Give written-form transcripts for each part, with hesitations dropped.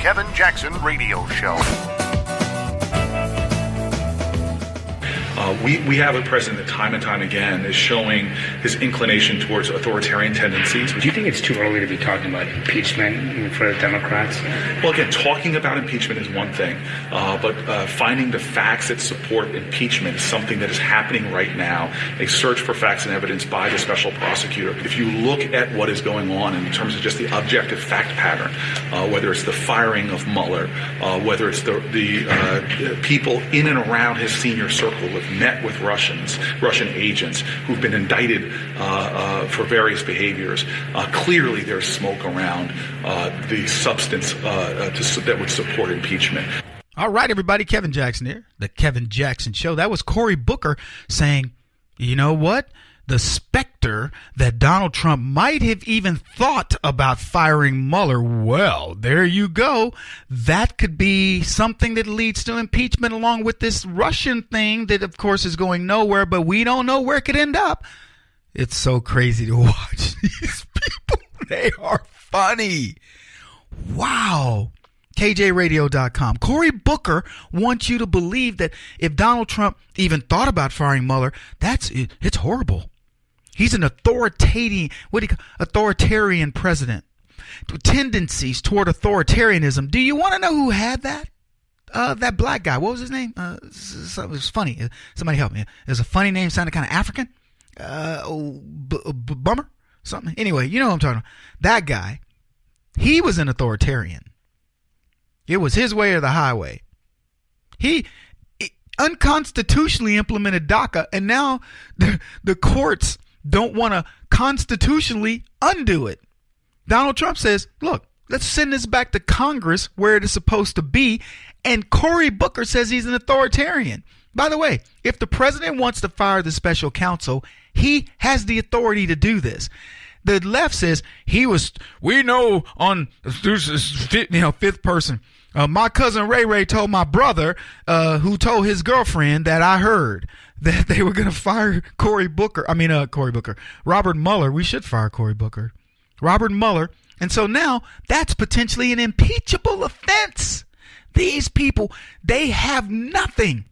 Kevin Jackson Radio Show. We have a president that time and time again is showing his inclination towards authoritarian tendencies. Do you think it's too early to be talking about impeachment for the Democrats? Well, again, talking about impeachment is one thing, but finding the facts that support impeachment is something that is happening right now, a search for facts and evidence by the special prosecutor. If you look at what is going on in terms of just the objective fact pattern, whether it's the firing of Mueller, whether it's the people in and around his senior circle have met with Russian agents who've been indicted for various behaviors. Clearly, there's smoke around the substance that would support impeachment. All right, everybody, Kevin Jackson here, the Kevin Jackson Show. That was Cory Booker saying, you know what? The specter that Donald Trump might have even thought about firing Mueller, well, there you go. That could be something that leads to impeachment along with this Russian thing that, of course, is going nowhere, but we don't know where it could end up. It's so crazy to watch these people. They are funny. Wow. KJRadio.com. Cory Booker wants you to believe that if Donald Trump even thought about firing Mueller, it's horrible. He's an authoritarian president. Tendencies toward authoritarianism. Do you want to know who had that? That black guy. What was his name? It was funny. Somebody help me. It was a funny name, sounded kind of African. Bummer? Something. Anyway, you know what I'm talking about. That guy, he was an authoritarian. It was his way or the highway. He unconstitutionally implemented DACA, and now the courts don't want to constitutionally undo it. Donald Trump says, look, let's send this back to Congress where it is supposed to be. And Cory Booker says he's an authoritarian. By the way, if the president wants to fire the special counsel, he has the authority to do this. The left says we know on fifth person. My cousin Ray Ray told my brother, who told his girlfriend that I heard that they were going to fire Robert Mueller. We should fire Cory Booker. Robert Mueller. And so now that's potentially an impeachable offense. These people, they have nothing.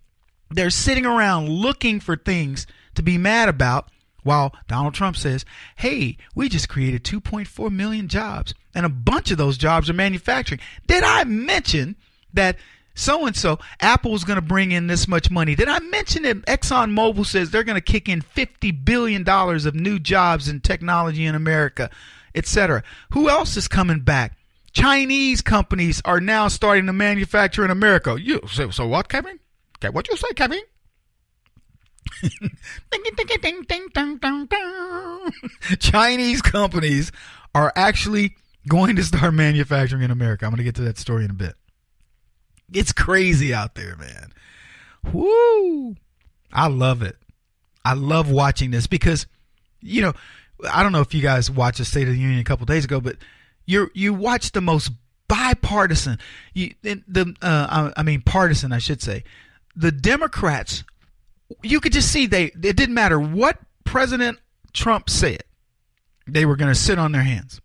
They're sitting around looking for things to be mad about. While Donald Trump says, hey, we just created 2.4 million jobs, and a bunch of those jobs are manufacturing. Did I mention that so-and-so, Apple's going to bring in this much money? Did I mention that ExxonMobil says they're going to kick in $50 billion of new jobs in technology in America, etc.? Who else is coming back? Chinese companies are now starting to manufacture in America. So what, Kevin? Okay, what you say, Kevin? Chinese companies are actually going to start manufacturing in America. I'm going to get to that story in a bit. It's crazy out there, man. Woo! I love it. I love watching this because, I don't know if you guys watched the State of the Union a couple days ago, but you watch the most bipartisan, partisan, I should say. The Democrats, you could just see it didn't matter what President Trump said. They were going to sit on their hands.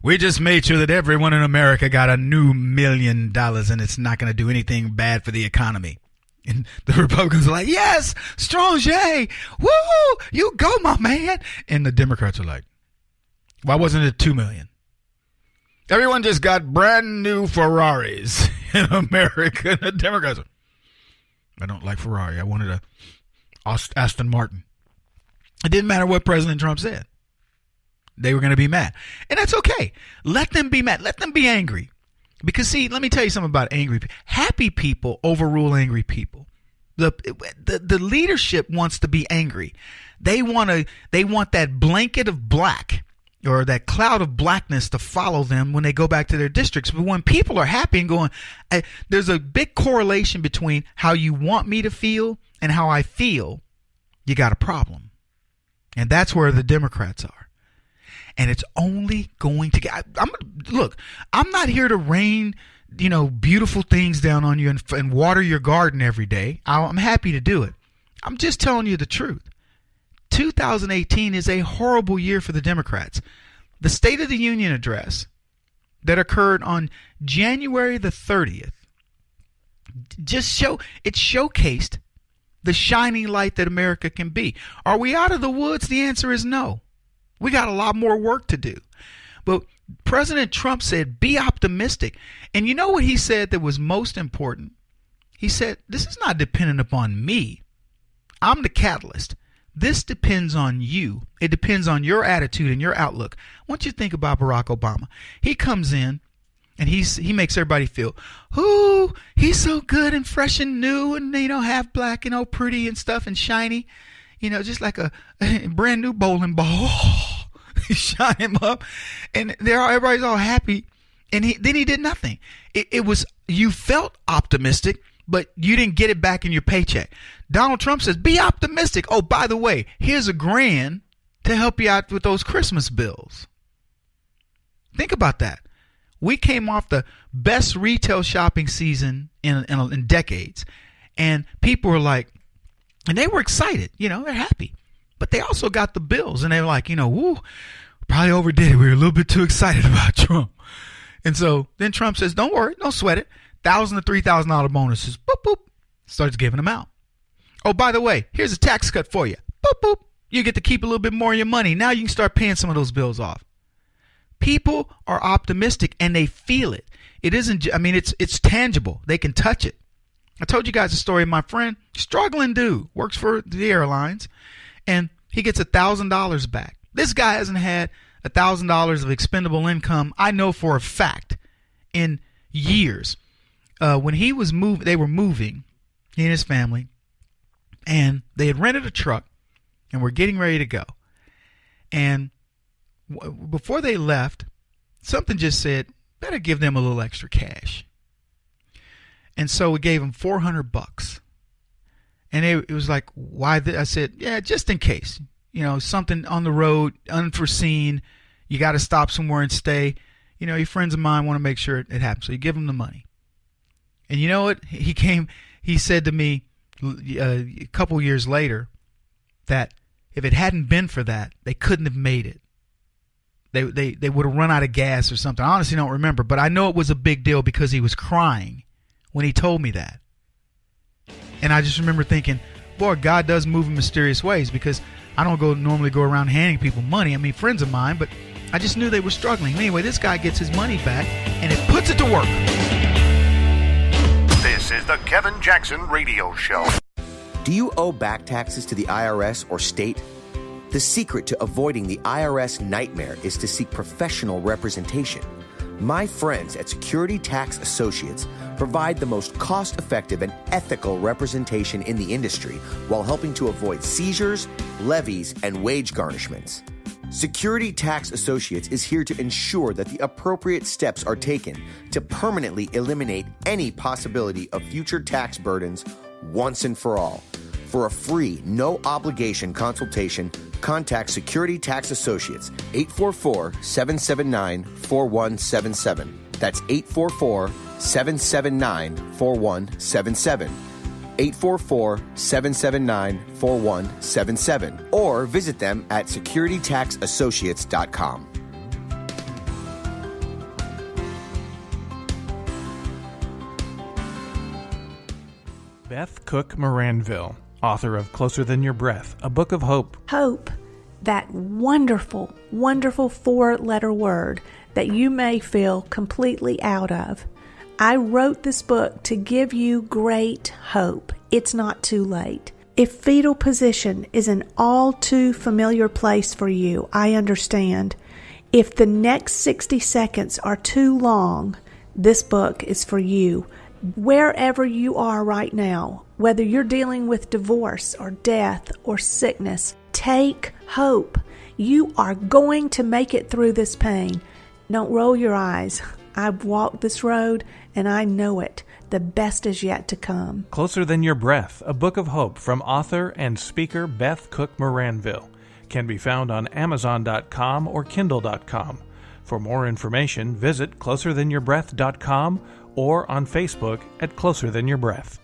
We just made sure that everyone in America got a new $1 million and it's not going to do anything bad for the economy. And the Republicans are like, yes, strong J. Woo, you go, my man. And the Democrats are like, why wasn't it 2 million? Everyone just got brand new Ferraris in America. And the Democrats are, I don't like Ferrari. I wanted a Aston Martin. It didn't matter what President Trump said. They were going to be mad. And that's okay. Let them be mad. Let them be angry. Because, see, let me tell you something about angry people. Happy people overrule angry people. The leadership wants to be angry. They want that blanket of black or that cloud of blackness to follow them when they go back to their districts. But when people are happy and going, there's a big correlation between how you want me to feel and how I feel, you got a problem. And that's where the Democrats are. And it's only going to get, I'm not here to rain, beautiful things down on you and water your garden every day. I'm happy to do it. I'm just telling you the truth. 2018 is a horrible year for the Democrats. The State of the Union address, that occurred on January the 30th it showcased the shining light that America can be. Are we out of the woods? The answer is no. We got a lot more work to do. But President Trump said, be optimistic. And you know what he said that was most important? He said, this is not dependent upon me. I'm the catalyst. This depends on you. It depends on your attitude and your outlook. I want you to think about Barack Obama. He comes in and he makes everybody feel, ooh, he's so good and fresh and new and, half black and all pretty and stuff and shiny, just like a brand new bowling ball. Shine him up, and everybody's all happy, and then he did nothing. It was, you felt optimistic, but you didn't get it back in your paycheck. Donald Trump says, be optimistic. Oh, by the way, here's $1,000 to help you out with those Christmas bills. Think about that. We came off the best retail shopping season in decades, and people were like, and they were excited, they're happy. But they also got the bills, and they were like, woo, probably overdid it. We were a little bit too excited about Trump. And so then Trump says, don't worry, don't sweat it. $1,000 to $3,000 bonuses. Boop, boop. Starts giving them out. Oh, by the way, here's a tax cut for you. Boop, boop. You get to keep a little bit more of your money. Now you can start paying some of those bills off. People are optimistic, and they feel it. It isn't, it's tangible. They can touch it. I told you guys a story of my friend, struggling dude, works for the airlines, and he gets $1,000 back. This guy hasn't had $1,000 of expendable income, I know for a fact, in years. When he was they were moving, he and his family, and they had rented a truck and were getting ready to go. And before they left, something just said, better give them a little extra cash. And so we gave him $400. And it was like, why? I said, yeah, just in case. Something on the road, unforeseen. You got to stop somewhere and stay. Your friends of mine want to make sure it happens. So you give them the money. And you know what? He said to me a couple years later that if it hadn't been for that, they couldn't have made it. They would have run out of gas or something. I honestly don't remember, but I know it was a big deal because he was crying when he told me that. And I just remember thinking, boy, God does move in mysterious ways, because I don't normally go around handing people money. Friends of mine, but I just knew they were struggling. Anyway, this guy gets his money back, and it puts it to work. This is the Kevin Jackson Radio Show. Do you owe back taxes to the IRS or state? The secret to avoiding the IRS nightmare is to seek professional representation. My friends at Security Tax Associates provide the most cost-effective and ethical representation in the industry while helping to avoid seizures, levies, and wage garnishments. Security Tax Associates is here to ensure that the appropriate steps are taken to permanently eliminate any possibility of future tax burdens once and for all. For a free, no-obligation consultation, contact Security Tax Associates, 844-779-4177. That's 844-779-4177. 844-779-4177. Or visit them at securitytaxassociates.com. Beth Cook Moranville, author of Closer Than Your Breath, a book of hope. Hope, that wonderful, wonderful 4-letter word that you may feel completely out of. I wrote this book to give you great hope. It's not too late. If fetal position is an all too familiar place for you, I understand. If the next 60 seconds are too long, this book is for you. Wherever you are right now, whether you're dealing with divorce or death or sickness, take hope. You are going to make it through this pain. Don't roll your eyes. I've walked this road and I know it. The best is yet to come. Closer Than Your Breath, a book of hope from author and speaker Beth Cook Moranville, can be found on Amazon.com or Kindle.com. For more information, visit closerthanyourBreath.com or on Facebook at Closer Than Your Breath.